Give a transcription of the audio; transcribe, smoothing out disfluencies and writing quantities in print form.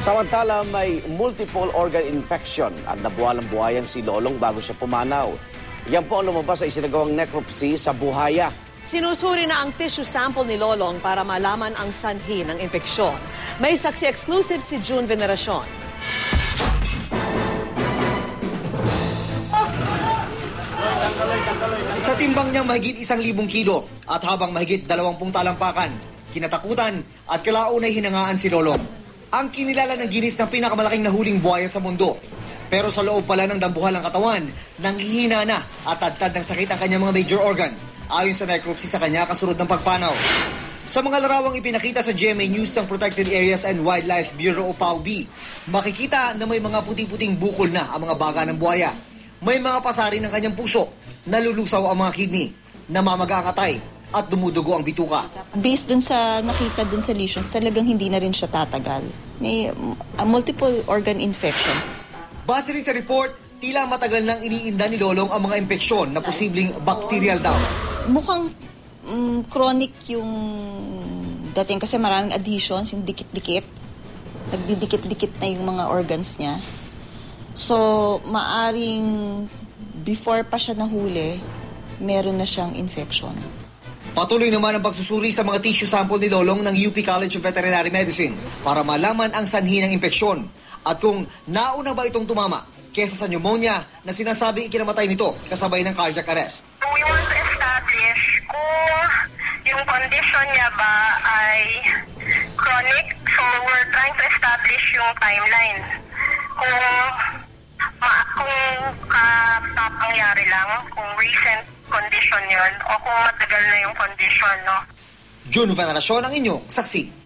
Samantala, may multiple organ infection at nabuwalang-buhayang si Lolong bago siya pumanaw. Yan po ang lumabas sa isinagawang necropsy sa Buhaya. Sinusuri na ang tissue sample ni Lolong para malaman ang sanhi ng infeksyon. May saksi exclusive si June Veneracion. Sa timbang niyang mahigit 1,000 kilo at habang mahigit 20 talampakan, kinatakutan at kalaunay hinangaan si Lolong. Ang kinilala ng Guinness na pinakamalaking nahuling buhaya sa mundo. Pero sa loob pala ng dambuhal ng katawan, nanghihina na at tadtad ng sakit ang kanyang mga major organ. Ayon sa necropsy sa kanya kasunod ng pagpanaw. Sa mga larawang ipinakita sa GMA News ng Protected Areas and Wildlife Bureau o PAWB, makikita na may mga puting-puting bukol na ang mga baga ng buhaya. May mga pasari ng kanyang puso, nalulusaw ang mga kidney, namamaga ang atay, at dumudugo ang bituka. Based dun sa nakita dun sa lesions, talagang hindi na rin siya tatagal. May multiple organ infection. Base rin sa report, tila matagal nang iniinda ni Lolong ang mga infeksyon na posibleng bacterial daw. Mukhang chronic yung dating kasi maraming adhesions, yung dikit-dikit. Nagdidikit-dikit na yung mga organs niya. So, maaring before pa siya nahuli, meron na siyang infection. Patuloy naman ang pagsusuri sa mga tissue sample ni Lolong ng UP College of Veterinary Medicine para malaman ang sanhi ng infeksyon at kung nauna ba itong tumama kesa sa pneumonia na sinasabi ikinamatay nito kasabay ng cardiac arrest. We want to establish kung yung condition niya ba ay chronic, so we're trying to establish yung timeline. Kung kapangyari lang, kung recent condition yun o kung matagal na yung condition, no? June Veneracion ang inyong saksi.